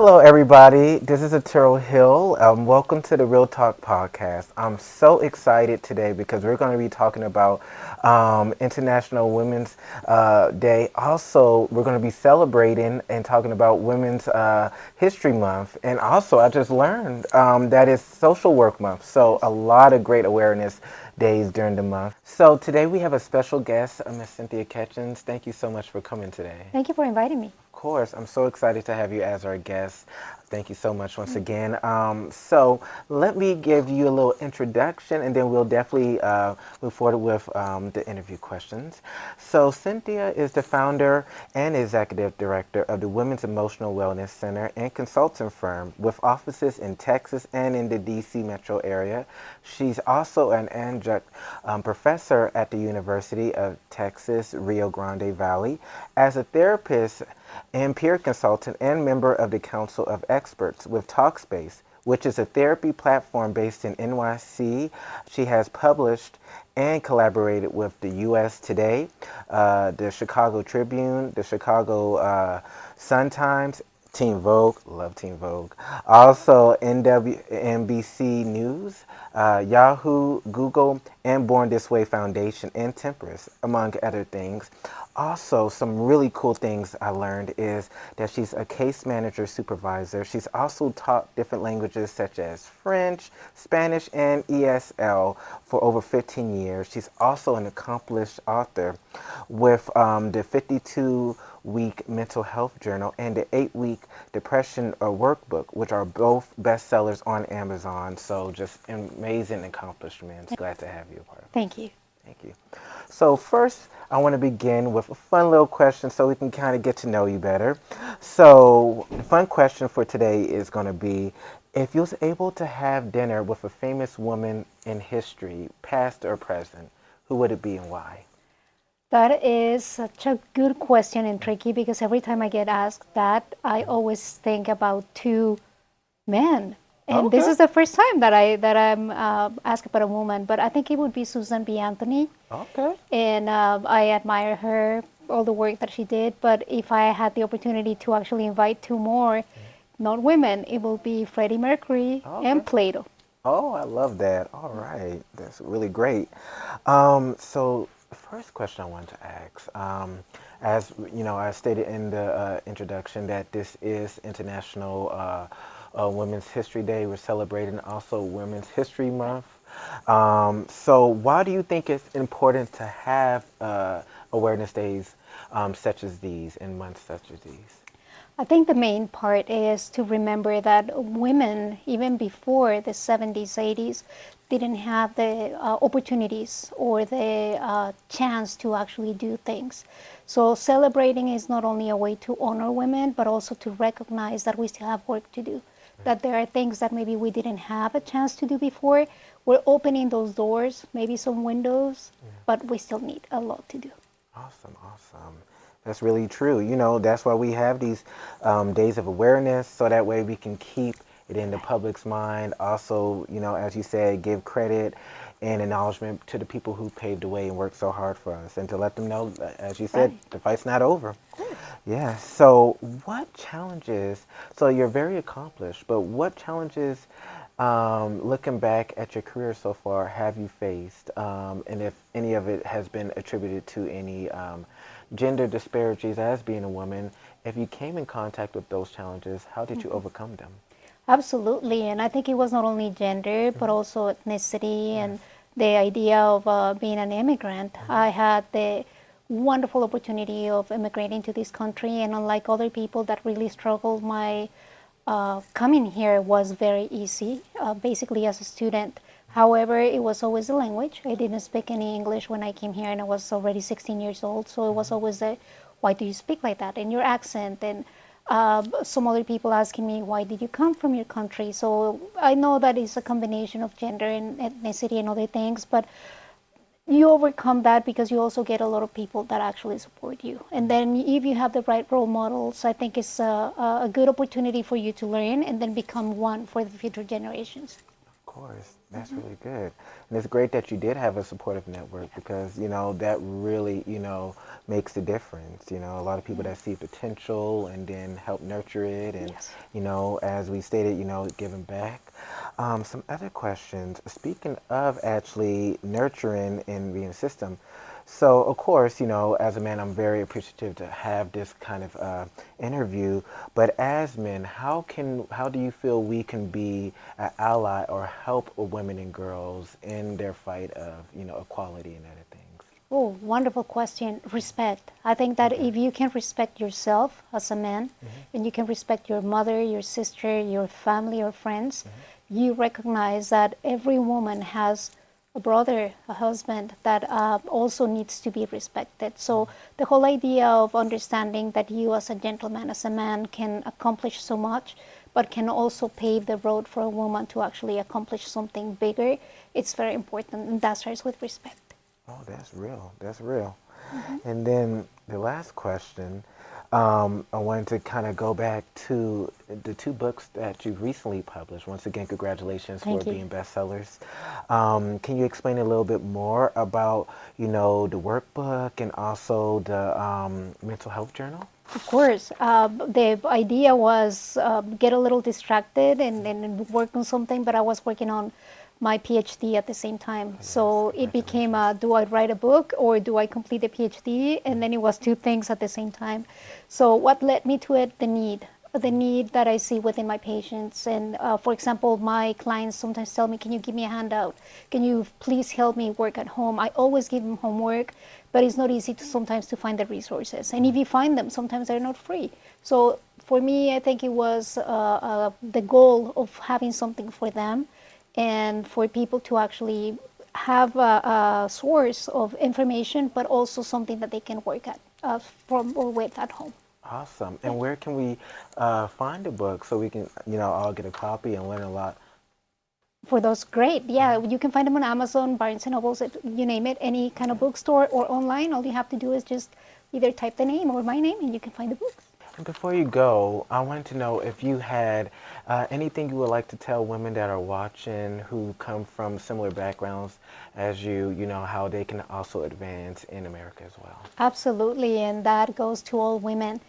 Hello, everybody. This is Atero Hill. Welcome to the Real Talk podcast. I'm so excited today because we're going to be talking about International Women's Day. Also, we're going to be celebrating and talking about Women's History Month. And also, I just learned that it's Social Work Month. So, a lot of great awareness days during the month. So, today we have a special guest, Miss Cynthia Ketchens. Thank you so much for coming today. Thank you for inviting me. Of course, I'm so excited to have you as our guest. Thank you so much once again. So let me give you a little introduction, and then we'll definitely move forward with the interview questions. So Cynthia is the founder and executive director of the Women's Emotional Wellness Center and consulting firm with offices in Texas and in the DC metro area. She's also an adjunct professor at the University of Texas, Rio Grande Valley. As a therapist and peer consultant and member of the Council of Experts with Talkspace, which is a therapy platform based in NYC. She has published and collaborated with the U.S. Today, the Chicago Tribune, the Chicago Sun-Times, Teen Vogue, love Teen Vogue. Also, NBC News, Yahoo, Google, and Born This Way Foundation, and Temperance, among other things. Also, some really cool things I learned is that she's a case manager supervisor. She's also taught different languages such as French, Spanish, and ESL for over 15 years. She's also an accomplished author with the 52-week mental health journal and the 8-week depression workbook, which are both bestsellers on Amazon. So just amazing accomplishments. Glad to have you a part of it. Thank you. Thank you. So first, I want to begin with a fun little question so we can kind of get to know you better. So the fun question for today is going to be, if you was able to have dinner with a famous woman in history, past or present, who would it be and why? That is such a good question and tricky because every time I get asked that, I always think about two men. And this Okay. is the first time that I'm asked about a woman, but I think it would be Susan B. Anthony. Okay. And I admire her, all the work that she did. But if I had the opportunity to actually invite two more, not women, it will be Freddie Mercury Okay. and Plato. Oh, I love that. All right. That's really great. So the first question I wanted to ask, as you know, I stated in the introduction that this is International Women's History Day. We're celebrating also Women's History Month. So why do you think it's important to have awareness days such as these and months such as these? I think the main part is to remember that women, even before the 70s, 80s, didn't have the opportunities or the chance to actually do things. So celebrating is not only a way to honor women, but also to recognize that we still have work to do. That there are things that maybe we didn't have a chance to do before. We're opening those doors, maybe some windows, but we still need a lot to do. Awesome, awesome. That's really true. You know, that's why we have these days of awareness, so that way we can keep it in the public's mind. Also, you know, as you said, give credit and acknowledgement to the people who paved the way and worked so hard for us, and to let them know, as you said, Right. the fight's not over. Of course. Yeah. So, what challenges? So you're very accomplished, but what challenges, looking back at your career so far, have you faced? And if any of it has been attributed to any gender disparities as being a woman, if you came in contact with those challenges, how did you overcome them? Absolutely, and I think it was not only gender, but also ethnicity and Yes. the idea of being an immigrant. I had the wonderful opportunity of immigrating to this country, and unlike other people that really struggled, my coming here was very easy, basically as a student. However, it was always the language. I didn't speak any English when I came here, and I was already 16 years old. So it was always a, why do you speak like that? And your accent, and some other people asking me, why did you come from your country? So I know that it's a combination of gender and ethnicity and other things, but you overcome that because you also get a lot of people that actually support you. And then if you have the right role models, I think it's a good opportunity for you to learn and then become one for the future generations. Of course. That's really good. And it's great that you did have a supportive network because, that really, makes a difference. A lot of people that see potential and then help nurture it and, Yes. as we stated, giving back. Some other questions. Speaking of actually nurturing and being a system, so of course, as a man, I'm very appreciative to have this kind of interview. But as men, how do you feel we can be an ally or help women and girls in their fight of equality and other things? Oh, wonderful question. Respect. I think that Okay. if you can respect yourself as a man and you can respect your mother, your sister, your family or friends, you recognize that every woman has a brother, a husband that also needs to be respected. So the whole idea of understanding that you as a gentleman, as a man, can accomplish so much, but can also pave the road for a woman to actually accomplish something bigger, it's very important. And that starts with respect. Oh, that's real. That's real. Mm-hmm. And then the last question, I wanted to kind of go back to the two books that you recently published. Once again, congratulations for Thank you. being bestsellers. Can you explain a little bit more about, the workbook and also the mental health journal? Of course, the idea was get a little distracted and work on something, but I was working on my PhD at the same time. Oh, yes, So it became, congratulations. do I write a book or do I complete the PhD? And then it was two things at the same time. So what led me to it? The need that I see within my patients. And for example, my clients sometimes tell me, can you give me a handout? Can you please help me work at home? I always give them homework, but it's not easy to sometimes to find the resources. And if you find them, sometimes they're not free. So for me, I think it was the goal of having something for them and for people to actually have a source of information, but also something that they can work at from or with at home. Awesome. Yeah. And where can we find the book so we can, all get a copy and learn a lot? For those, great. Yeah, you can find them on Amazon, Barnes and Nobles, you name it, any kind of bookstore or online. All you have to do is just either type the name or my name, and you can find the books. And before you go, I wanted to know if you had anything you would like to tell women that are watching who come from similar backgrounds as you know, how they can also advance in America as well. Absolutely, and that goes to all women.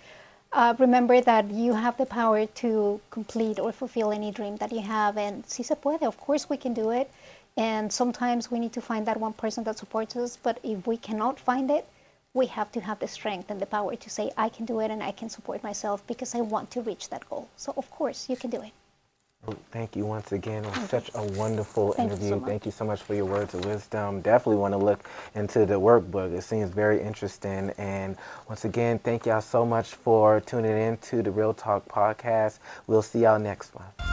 Remember that you have the power to complete or fulfill any dream that you have, and si se puede. Of course, we can do it. And sometimes we need to find that one person that supports us. But if we cannot find it, we have to have the strength and the power to say, I can do it and I can support myself because I want to reach that goal. So, of course, you can do it. Well, thank you once again. It was Thank you. such a wonderful Thank you so interview. much. Thank you so much for your words of wisdom. Definitely want to look into the workbook. It seems very interesting. And once again, thank y'all so much for tuning in to the Real Talk podcast. We'll see y'all next one.